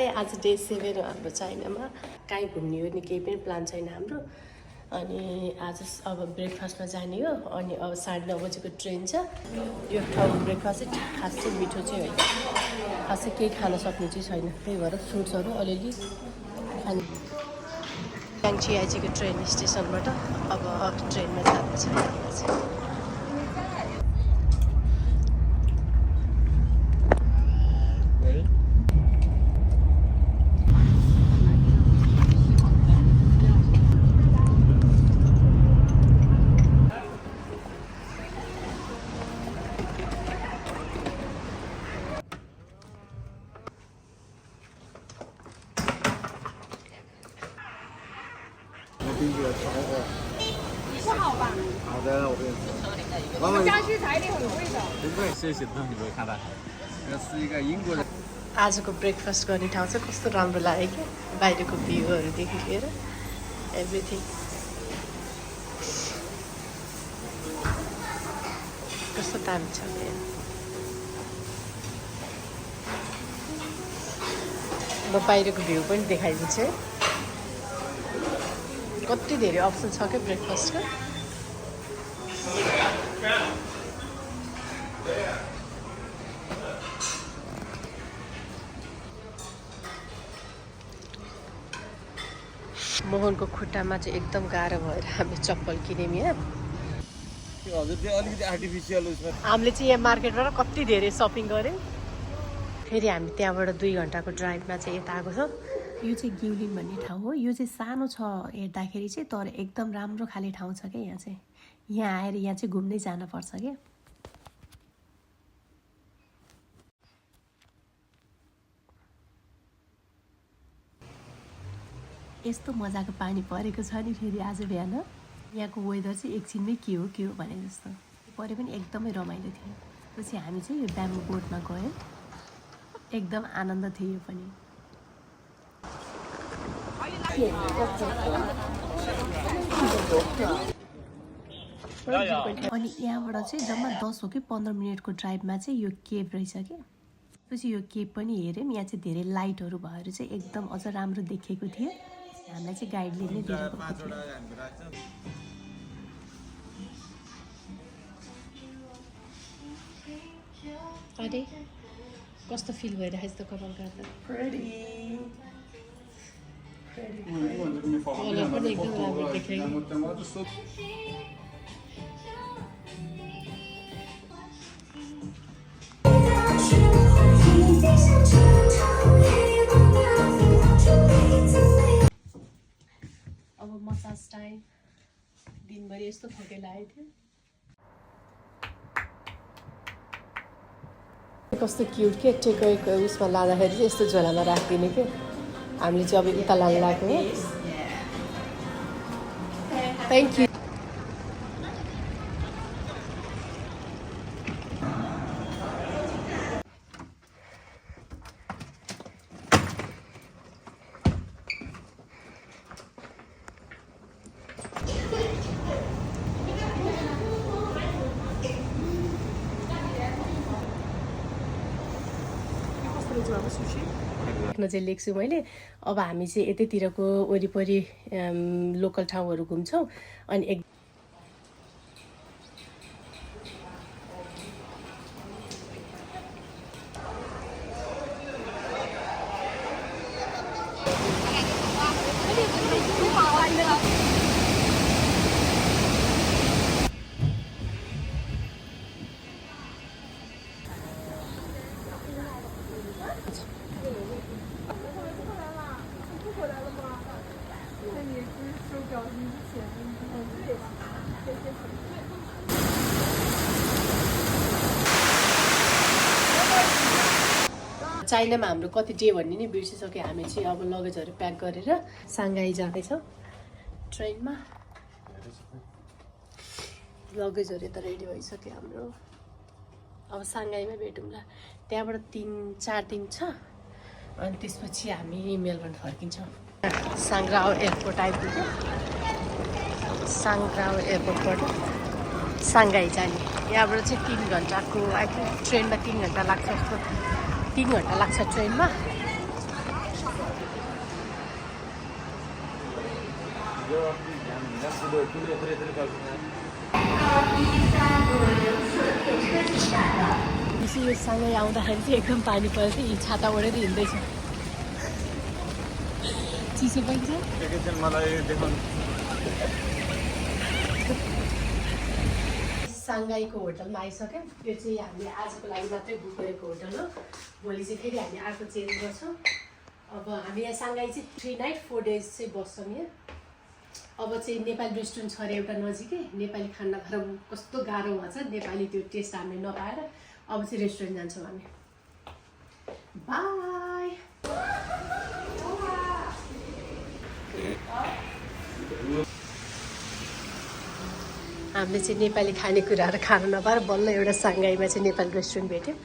आज डे 7 हो हाम्रो चाइनामा कहीँ घुम्ने हो नि केही पनि प्लान छैन हाम्रो अनि आज अब ब्रेकफास्टमा जाने हो अनि अब 9:30 बजेको ट्रेन छ यो ठाउँ ब्रेकफास्ट चाहिँ खासै मिठो चाहिँ होइन खासै केही खान सक्ने चाहिँ छैन त्यही भएर फ्रुट्सहरू अलिअलि खाने याङ्ची आइचीको ट्रेन स्टेसनबाट अब ट्रेनमा जाँदैछ आजको ब्रेकफास्ट गर्ने ठाउँ चाहिँ कस्तो राम्रो लाग्यो कि बाहिरको भ्यूहरूदेखि लिएर एभ्रिथिङ कस्तो दामी छ म बाहिरको भ्यू पनि देखाइदिन्छु है कति धेरै अप्सन छ क्या ब्रेकफास्टको मोहनको खुट्टामा चाहिँ एकदम गाह्रो भएर हामीले चप्पल किन्यौँ यहाँ हामीले चाहिँ यहाँ मार्केटबाट कति धेरै सपिङ गऱ्यौँ फेरि हामी त्यहाँबाट 2 घन्टाको ड्राइभमा चाहिँ यता आएको छ यो चाहिँ गिउलिन भन्ने ठाउँ हो यो चाहिँ सानो छ हेर्दाखेरि चाहिँ तर एकदम राम्रो खाले ठाउँ छ क्या यहाँ चाहिँ यहाँ आएर यहाँ चाहिँ घुम्दै जानुपर्छ क्या यस्तो मजाको पानी परेको छ नि फेरि आज बिहान यहाँको वेदर चाहिँ एकछिनमै के हो भने जस्तो परे पनि एकदमै रमाइलो थियो पछि हामी चाहिँ यो ब्याम्बो बोटमा गयौँ एकदम आनन्द थियो यो पनि अनि यहाँबाट चाहिँ जम्मा 10 हो कि 15 मिनटको ड्राइभमा चाहिँ यो केभ रहेछ क्या पछि यो केभ पनि हेऱ्यौँ यहाँ चाहिँ धेरै लाइटहरू भएर चाहिँ एकदम अझ राम्रो देखेको थियो हामीलाई चाहिँ गाइडले नै दिएर गएको थियो अरे कस्तो फिल भइरहेको छ त कपाल काट्दा कलर पनि एकदम राम्रो देखेको अब मसाज टाइम दिनभरि यस्तो थकेर आएको थियो कस्तो क्युट के टेकको उसमा लाँदाखेरि चाहिँ यस्तो झोलामा राखिदिने के हामीले चाहिँ अब उता लानु लाग्यो हो थ्याङ्क यू लेख्न चाहिँ लेख्छु मैले अब हामी चाहिँ यतैतिरको वरिपरि लोकल ठाउँहरू घुम्छौँ अनि एक चाइनामा हाम्रो कति डे भन्ने नि बिर्सिसक्यो हामी चाहिँ अब लगेजहरू प्याक गरेर साङ्घाई जाँदैछौँ ट्रेनमा लगेजहरू त रेडी भइसक्यो हाम्रो अब साङ्घाईमै भेटौँला त्यहाँबाट 3-4 दिन छ अनि त्यसपछि हामी मेलबर्न फर्किन्छौँ साङ्ग्राओ एयरपोर्ट आइपुग्यो साङ्ग्राओ एयरपोर्टबाट साङ्घाई जाने यहाँबाट चाहिँ 3 घन्टाको आई थिङ्क ट्रेनमा 3 घन्टा लाग्छ जस्तो 3 घन्टा लाग्छ ट्रेनमा यो सँगै आउँदाखेरि चाहिँ एकदम पानी परेर यी छाता ओढेर हिँड्दैछ चिसो पनि छ साङ्घाईको होटलमा आइसक्यौँ यो चाहिँ हामीले आजको लागि मात्रै बुक गरेको होटल हो भोलि चाहिँ फेरि हामी अर्को चेन्ज गर्छौँ अब हामी यहाँ साङ्घाई चाहिँ 3 नाइट 4 डेज चाहिँ बस्छौँ यहाँ अब चाहिँ नेपाली रेस्टुरेन्ट छ अरे एउटा नजिकै नेपाली खाना खाएर कस्तो गाह्रो भएको छ नेपाली त्यो टेस्ट हामीले नपाएर अब चाहिँ रेस्टुरेन्ट जान्छौँ हामी बाई हामीले चाहिँ नेपाली खानेकुराहरू खान नपाएर बल्ल एउटा साङ्घाईमा चाहिँ नेपाली रेस्टुरेन्ट भेट्यौँ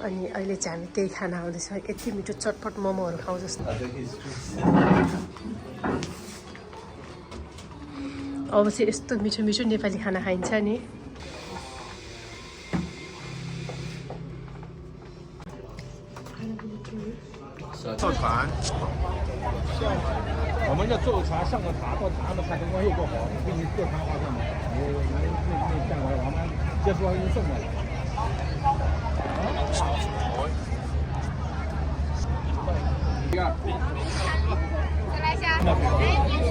अनि अहिले चाहिँ हामी त्यही खाना आउँदैछ यति मिठो चटपट मोमोहरू खाउँ जस्तो अब चाहिँ यस्तो मिठो मिठो नेपाली खाना खाइन्छ नि 上船，我们要坐船上个塔，到塔上看灯光又多好，给你坐船划算吗？你见过我们结束完给你送过来。第二，再来一下，哎，女士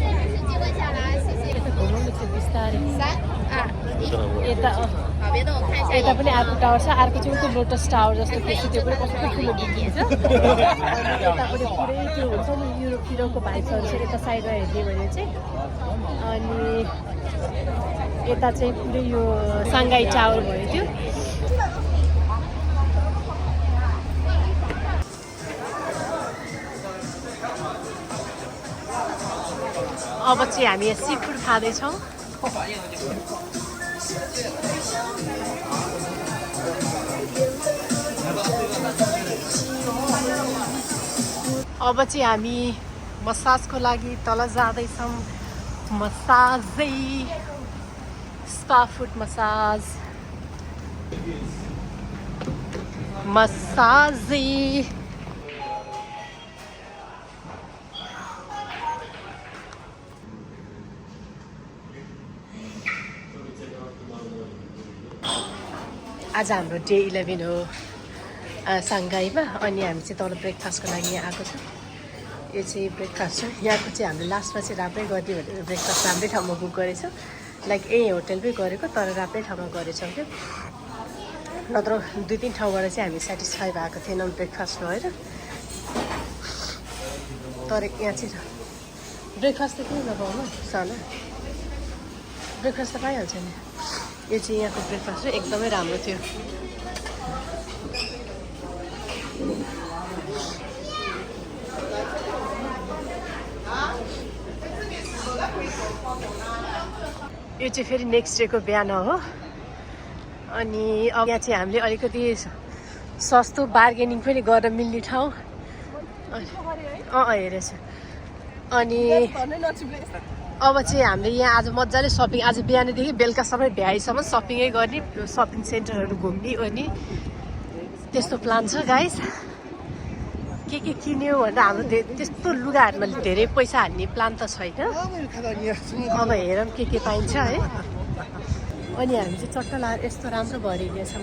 记录下来，谢谢。यता 好，别动，我看一下。 यता पनि अर्को टावर छ अर्को चाहिँ त्यो लोटस टावर जस्तो के छ त्यो पनि कस्तो ठुलो बिल्डिङ छ यता पनि पुरै त्यो हुन्छ नि युरोपतिरको भाइबहरू छ यता साइडमा हेर्ने भने चाहिँ अनि यता चाहिँ पुरै यो साङ्घाई टावर भयो त्यो अब चाहिँ हामी यहाँ सी फुड खाँदैछौँ अब चाहिँ हामी मसाजको लागि तल जाँदैछौँ मसाजै स्पा फुट मसाज मसाजै आज हाम्रो डे 11 हो साङ्घाईमा अनि हामी चाहिँ तल ब्रेकफास्टको लागि यहाँ आएको छ यो चाहिँ ब्रेकफास्ट छ यहाँको चाहिँ हामीले लास्टमा चाहिँ राम्रै गरिदियो भनेर ब्रेकफास्ट राम्रै ठाउँमा बुक गरेछौँ लाइक यही होटलमै गरेको तर राम्रै ठाउँमा गरेछौँ क्या नत्र 2-3 ठाउँबाट चाहिँ हामी सेटिस्फाई भएको थिएनौँ ब्रेकफास्ट भएर तर यहाँ चाहिँ ब्रेकफास्ट त केही नपाउनु सानो ब्रेकफास्ट त पाइहाल्छ नि यो चाहिँ यहाँको ब्रेकफास्ट चाहिँ एकदमै राम्रो थियो यो चाहिँ फेरि नेक्स्ट डेको बिहान हो अनि अब यहाँ चाहिँ हामीले अलिकति सस्तो बार्गेनिङ पनि गरेर मिल्ने ठाउँ हेरेछ अनि अब चाहिँ हामीले यहाँ आज मजाले सपिङ आज बिहानदेखि बेलुकासम्म भ्याइसम्म सपिङै गर्ने सपिङ सेन्टरहरू घुम्ने अनि त्यस्तो प्लान छ गाइस के किन्यो भनेर हाम्रो त्यस्तो लुगाहरूमा धेरै पैसा हाल्ने प्लान त छैन अब हेरौँ के पाइन्छ है अनि हामी चाहिँ चट्ट लाएर यस्तो राम्रो भरिदिएछौँ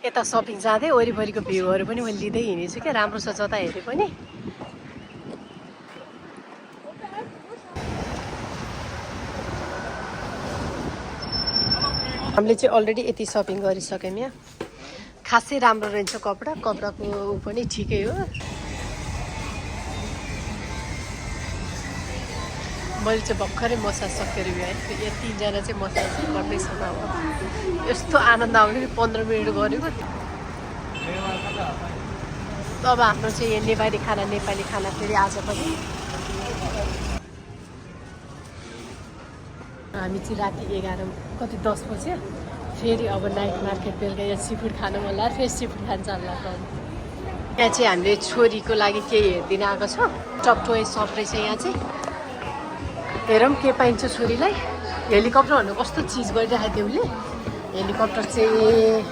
यता सपिङ जाँदै वरिपरिको भ्यूहरू पनि मैले लिँदै हिँडेछु क्या राम्रो छ जता हेरे पनि हामीले चाहिँ अलरेडी यति सपिङ गरिसक्यौँ यहाँ खासै राम्रो रहेछ कपडाको ऊ पनि ठिकै हो मैले चाहिँ भर्खरै मसाज सकेर भ्याएँ यहाँ 3 जना चाहिँ मसाज गर्दैछ अब यस्तो आनन्द आउने 15 मिनट गरेको अब हाम्रो चाहिँ यहाँ नेपाली खाना फेरि आज पनि हामी चाहिँ राति 10 बज्यो फेरि अब नाइट मार्केट बेलुका यहाँ सीफुड खानु मन लाग्यो फेरि सीफुड खान जानु लाग्यो यहाँ चाहिँ हामीले छोरीको लागि केही हेरिदिन आएको छ टप टोय सप रहेछ यहाँ चाहिँ हेरौँ के पाइन्छ छोरीलाई हेलिकप्टर भन्नु कस्तो चिज गरिराखेको थियो उसले हेलिकप्टर चाहिँ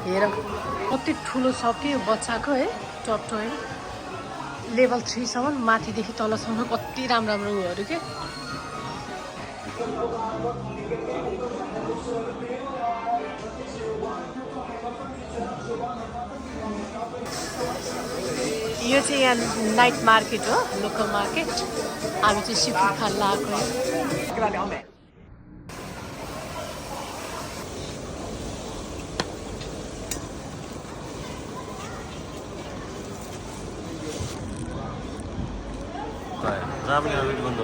हेरौँ कति ठुलो छ कि यो बच्चाको है टप टोय लेभल 3 सम्म माथिदेखि तलसम्म कति राम्रो राम्रो उयोहरू के यो चाहिँ यहाँ नाइट मार्केट हो लोकल मार्केट हामी चाहिँ सिफुड खान लागेको हो 咱们两个运动。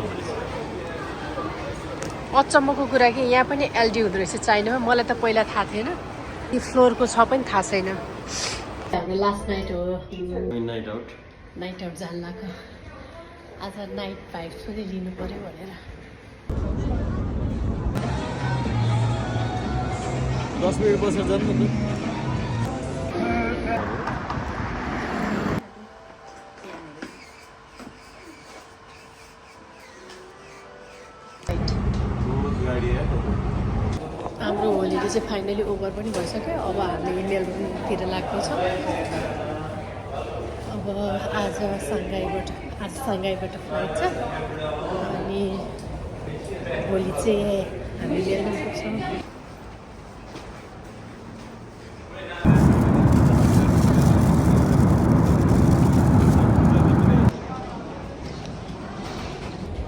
अचम्मको कुरा कि यहाँ पनि एलडी हुँदो रहेछ चाइनामा मलाई त पहिला थाहा थिएन यो फ्लोरको छ पनि थाहा छैन हाम्रो लास्ट नाइट हो नाइट आउट जान लाग्यो आज नाइट भाइब्स पनि लिनु पर्यो भनेर 10 मिनट बसेर जानु न हाम्रो होलिडे चाहिँ फाइनली ओभर पनि भइसक्यो अब हामी मेलबर्नतिर लाग्दैछौँ अब आज साङ्घाईबाट फ्लाइट छ अनि भोलि चाहिँ हामी मेलबर्न पुग्छौँ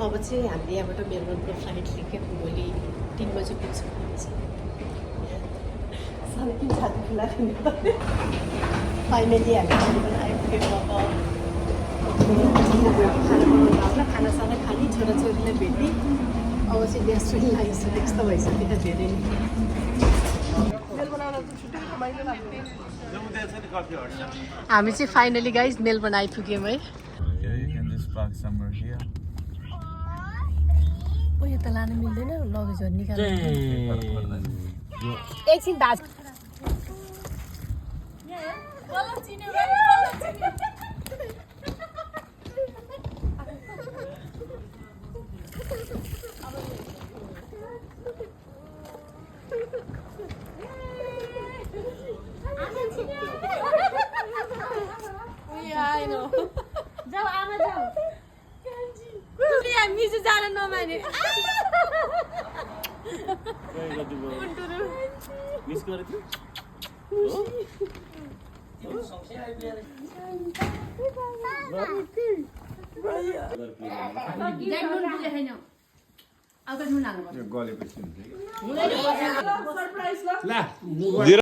अब चाहिँ हामीले यहाँबाट मेलबर्नको फ्लाइट लिएको भोलि 3 बजे पुग्छौँ फाइनली हामी आइपुग्यौँ अब खानासाना खाने छोराछोरीलाई भेट्ने अब चाहिँ ग्यास पनि लागिसक्यो त्यस्तो भइसक्यो त धेरै हामी चाहिँ फाइनली गाइज मेलबर्न आइपुग्यौँ है ओ यो त लानु मिल्दैन लगेजहरू निकाल्नु एकछिन बाज जाऊ आमा जाऊ हामी चाहिँ जान नमाने मिस गरेको गलेपछि